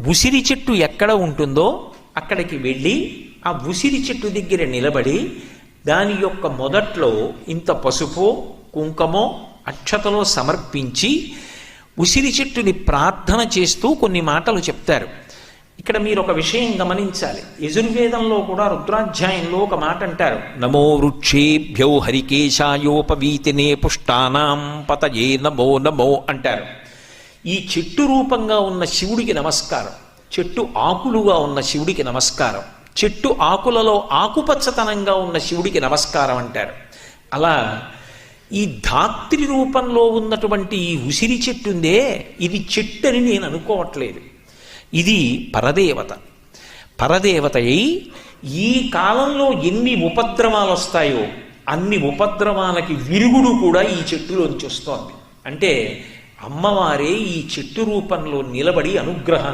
ఉసిరి చెట్టు ఎక్కడ ఉంటుందో అక్కడికి వెళ్ళి ఆ ఉసిరి చెట్టు దగ్గర నిలబడి దాని యొక్క మొదట్లో ఇంత పసుపు కుంకుమో అక్షతలో సమర్పించి ఉసిరి చెట్టుని ప్రార్థన చేస్తూ కొన్ని మాటలు చెప్తారు. ఇక్కడ మీరు ఒక విషయం గమనించాలి. యజుర్వేదంలో కూడా రుద్రాధ్యాయంలో ఒక మాట అంటారు, నమో వృక్షేభ్యో హరికేశాయోపవీతినే పుష్టానాం పతయే నమో నమో అంటారు. ఈ చెట్టు రూపంగా ఉన్న శివుడికి నమస్కారం, చెట్టు ఆకులుగా ఉన్న శివుడికి నమస్కారం, చెట్టు ఆకులలో ఆకుపచ్చతనంగా ఉన్న శివుడికి నమస్కారం అంటారు. అలా ఈ ధాత్రి రూపంలో ఉన్నటువంటి ఈ ఉసిరి చెట్టు ఉందే, ఇది చెట్టు అని నేను అనుకోవట్లేదు. ఇది పరదేవత. పరదేవత అయి ఈ కాలంలో ఎన్ని ఉపద్రవాలు వస్తాయో అన్ని ఉపద్రవాలకి విరుగుడు కూడా ఈ చెట్టులోంచి వస్తోంది. అంటే అమ్మవారే ఈ చెట్టు రూపంలో నిలబడి అనుగ్రహం